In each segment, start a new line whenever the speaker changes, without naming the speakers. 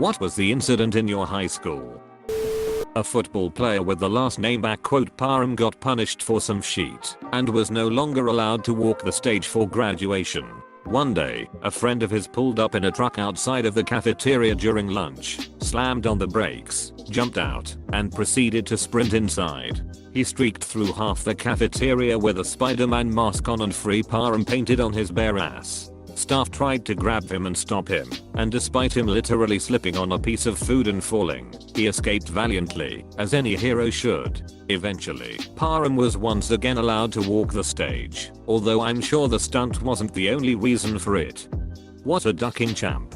What was the incident in your high school? A football player with the last name Parham got punished for some shit and was no longer allowed to walk the stage for graduation. One day, a friend of his pulled up in a truck outside of the cafeteria during lunch, slammed on the brakes, jumped out, and proceeded to sprint inside. He streaked through half the cafeteria with a Spider-Man mask on and Free Parham painted on his bare ass. Staff tried to grab him and stop him, and despite him literally slipping on a piece of food and falling, he escaped valiantly, as any hero should. Eventually, Parham was once again allowed to walk the stage, although I'm sure the stunt wasn't the only reason for it. What a ducking champ.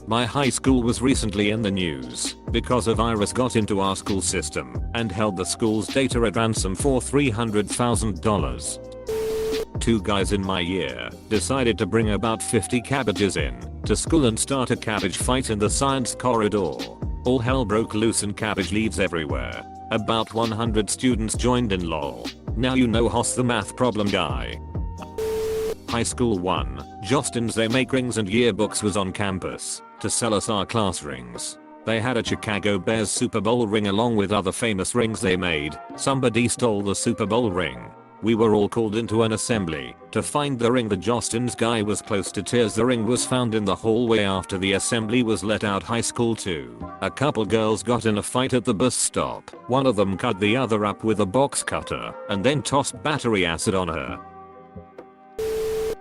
My high school was recently in the news because a virus got into our school system and held the school's data at ransom for $300,000. Two guys in my year decided to bring about 50 cabbages in to school and start a cabbage fight in the science corridor. All hell broke loose and cabbage leaves everywhere. About 100 students joined in, lol. Now you know Hoss the math problem guy. High School 1, Jostens They Make Rings and Yearbooks was on campus to sell us our class rings. They had a Chicago Bears Super Bowl ring along with other famous rings they made. Somebody stole the Super Bowl ring. We were all called into an assembly to find the ring. The Jostens guy was close to tears. The ring was found in the hallway after the assembly was let out. High School 2. A couple girls got in a fight at the bus stop. One of them cut the other up with a box cutter and then tossed battery acid on her.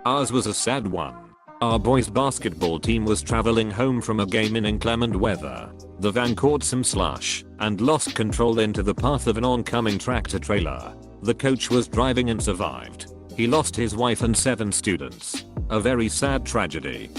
Ours was a sad one. Our boys basketball team was traveling home from a game in inclement weather. The van caught some slush and lost control into the path of an oncoming tractor trailer. The coach was driving and survived. He lost his wife and 7 students. A very sad tragedy.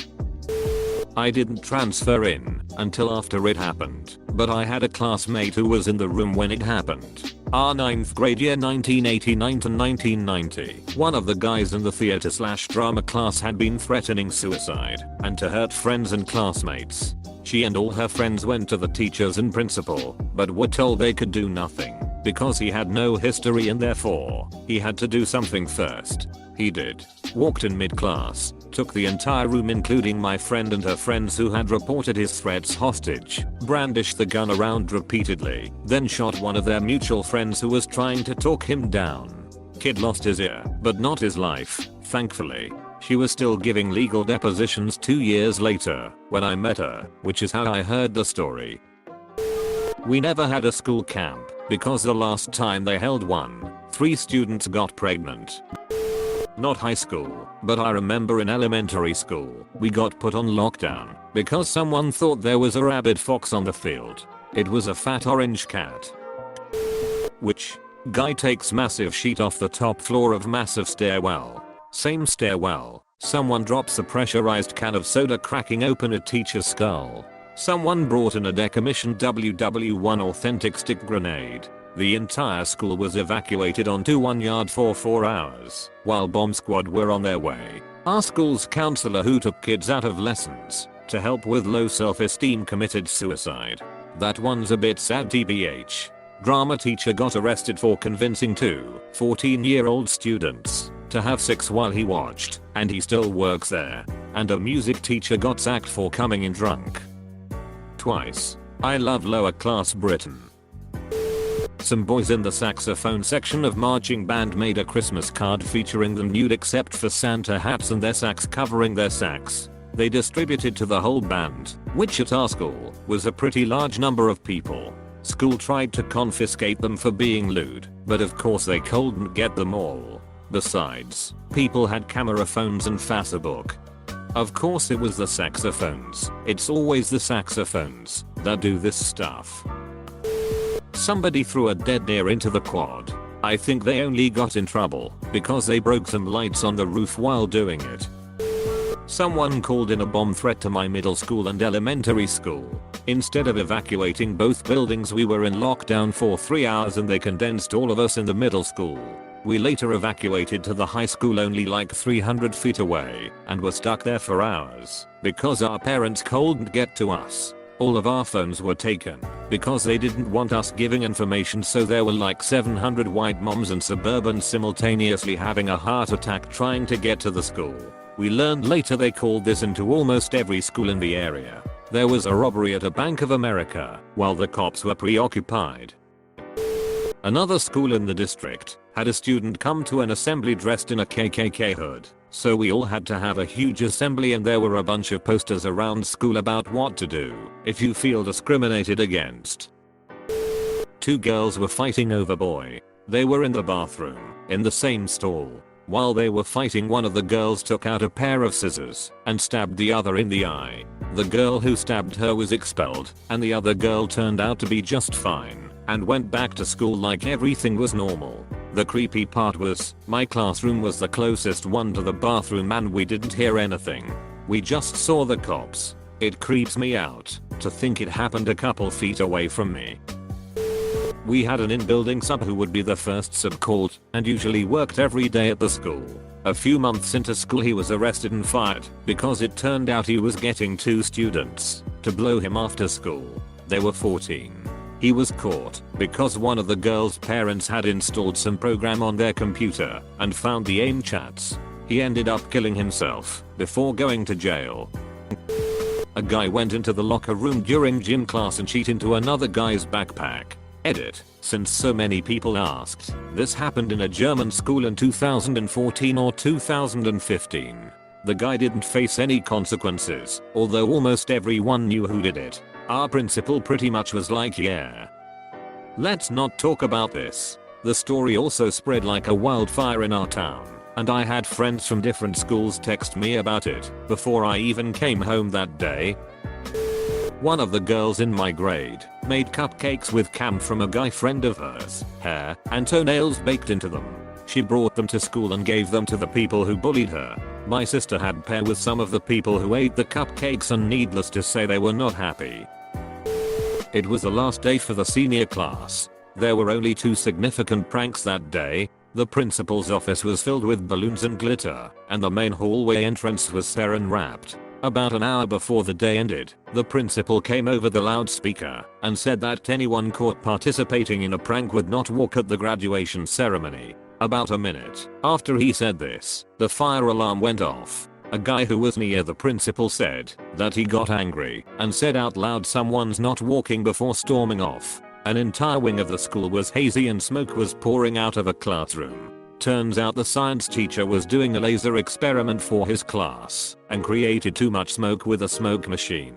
I didn't transfer in until after it happened, but I had a classmate who was in the room when it happened. Our 9th grade year 1989 to 1990. One of the guys in the theater/drama class had been threatening suicide and to hurt friends and classmates. She and all her friends went to the teachers and principal, but were told they could do nothing because he had no history and therefore he had to do something first. He did. Walked in mid-class, took the entire room including my friend and her friends who had reported his threats hostage, brandished the gun around repeatedly, then shot one of their mutual friends who was trying to talk him down. Kid lost his ear, but not his life, thankfully. She was still giving legal depositions 2 years later when I met her, which is how I heard the story. We never had a school camp because the last time they held one, 3 students got pregnant. Not high school, but I remember in elementary school, we got put on lockdown because someone thought there was a rabid fox on the field. It was a fat orange cat. Which guy takes massive sheet off the top floor of massive stairwell. Same stairwell, someone drops a pressurized can of soda cracking open a teacher's skull. Someone brought in a decommissioned WW1 authentic stick grenade. The entire school was evacuated onto 1 yard for 4 hours while bomb squad were on their way. Our school's counselor who took kids out of lessons to help with low self-esteem committed suicide. That one's a bit sad tbh. Drama teacher got arrested for convincing 2 14-year-old students to have sex while he watched, and he still works there. And a music teacher got sacked for coming in drunk. Twice. I love lower class Britain. Some boys in the saxophone section of marching band made a Christmas card featuring them nude except for Santa hats and their sax covering their sax. They distributed to the whole band, which at our school was a pretty large number of people. School tried to confiscate them for being lewd, but of course they couldn't get them all. Besides, people had camera phones and Facebook. Of course it was the saxophones. It's always the saxophones that do this stuff. Somebody threw a dead deer into the quad. I think they only got in trouble because they broke some lights on the roof while doing it. Someone called in a bomb threat to my middle school and elementary school. Instead of evacuating both buildings, we were in lockdown for 3 hours and they condensed all of us in the middle school. We later evacuated to the high school only like 300 feet away and were stuck there for hours because our parents couldn't get to us. All of our phones were taken because they didn't want us giving information, so there were like 700 white moms and suburbans simultaneously having a heart attack trying to get to the school. We learned later they called this into almost every school in the area. There was a robbery at a Bank of America while the cops were preoccupied. Another school in the district had a student come to an assembly dressed in a KKK hood, so we all had to have a huge assembly and there were a bunch of posters around school about what to do if you feel discriminated against. Two girls were fighting over boy. They were in the bathroom, in the same stall. While they were fighting, one of the girls took out a pair of scissors and stabbed the other in the eye. The girl who stabbed her was expelled, and the other girl turned out to be just fine and went back to school like everything was normal. The creepy part was, my classroom was the closest one to the bathroom and we didn't hear anything. We just saw the cops. It creeps me out to think it happened a couple feet away from me. We had an in-building sub who would be the first sub called and usually worked every day at the school. A few months into school he was arrested and fired because it turned out he was getting 2 students to blow him after school. They were 14. He was caught because one of the girls' parents had installed some program on their computer and found the AIM chats. He ended up killing himself before going to jail. A guy went into the locker room during gym class and cheated into another guy's backpack. Edit. Since so many people asked, this happened in a German school in 2014 or 2015. The guy didn't face any consequences, although almost everyone knew who did it. Our principal pretty much was like, yeah, let's not talk about this. The story also spread like a wildfire in our town, and I had friends from different schools text me about it before I even came home that day. One of the girls in my grade made cupcakes with cam from a guy friend of hers, hair and toenails baked into them. She brought them to school and gave them to the people who bullied her. My sister had pair with some of the people who ate the cupcakes and needless to say they were not happy. It was the last day for the senior class. There were only 2 significant pranks that day. The principal's office was filled with balloons and glitter, and the main hallway entrance was saran wrapped. About an hour before the day ended, the principal came over the loudspeaker and said that anyone caught participating in a prank would not walk at the graduation ceremony. About a minute after he said this, the fire alarm went off. A guy who was near the principal said that he got angry and said out loud, someone's not walking, before storming off. An entire wing of the school was hazy and smoke was pouring out of a classroom. Turns out the science teacher was doing a laser experiment for his class and created too much smoke with a smoke machine.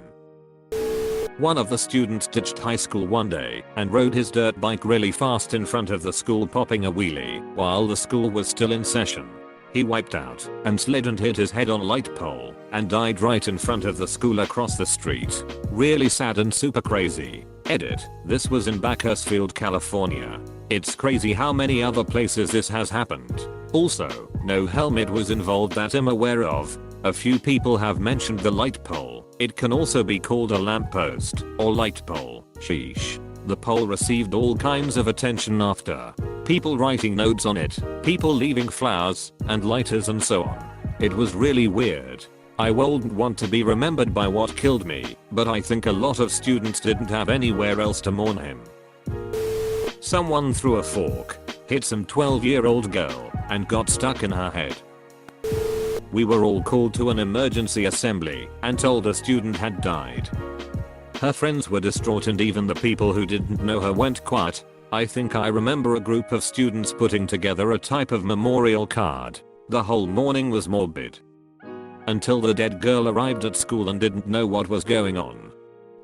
One of the students ditched high school one day and rode his dirt bike really fast in front of the school, popping a wheelie while the school was still in session. He wiped out and slid and hit his head on a light pole and died right in front of the school across the street. Really sad and super crazy. Edit. This was in Bakersfield, California. It's crazy how many other places this has happened. Also, no helmet was involved that I'm aware of. A few people have mentioned the light pole. It can also be called a lamppost or light pole. Sheesh. The pole received all kinds of attention after. People writing notes on it, people leaving flowers and lighters and so on. It was really weird. I wouldn't want to be remembered by what killed me, but I think a lot of students didn't have anywhere else to mourn him. Someone threw a fork, hit some 12-year-old girl, and got stuck in her head. We were all called to an emergency assembly and told a student had died. Her friends were distraught and even the people who didn't know her went quiet. I think I remember a group of students putting together a type of memorial card. The whole morning was morbid. Until the dead girl arrived at school and didn't know what was going on.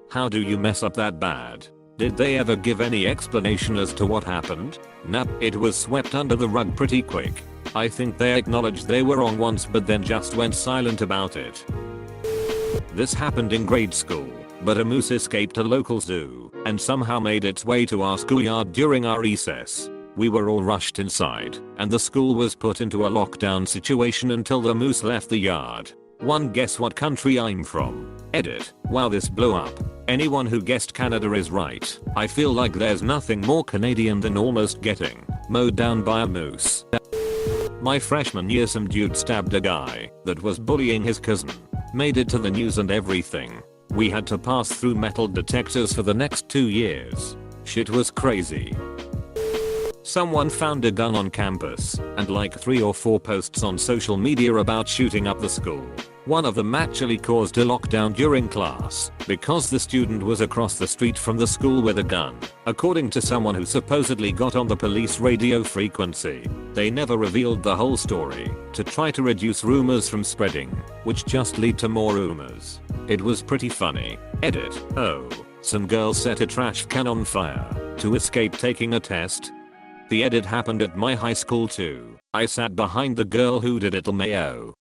How do you mess up that bad? Did they ever give any explanation as to what happened? Nope, it was swept under the rug pretty quick. I think they acknowledged they were wrong once but then just went silent about it. This happened in grade school, but a moose escaped a local zoo and somehow made its way to our schoolyard during our recess. We were all rushed inside, and the school was put into a lockdown situation until the moose left the yard. One guess what country I'm from. Edit. Wow, this blew up. Anyone who guessed Canada is right. I feel like there's nothing more Canadian than almost getting mowed down by a moose. My freshman year, some dude stabbed a guy that was bullying his cousin. Made it to the news and everything. We had to pass through metal detectors for the next 2 years. Shit was crazy. Someone found a gun on campus and like 3 or 4 posts on social media about shooting up the school. One of them actually caused a lockdown during class because the student was across the street from the school with a gun, according to someone who supposedly got on the police radio frequency. They never revealed the whole story to try to reduce rumors from spreading, which just lead to more rumors. It was pretty funny. Edit. Oh, some girl set a trash can on fire to escape taking a test. The edit happened at my high school too. I sat behind the girl who did it. LMAO.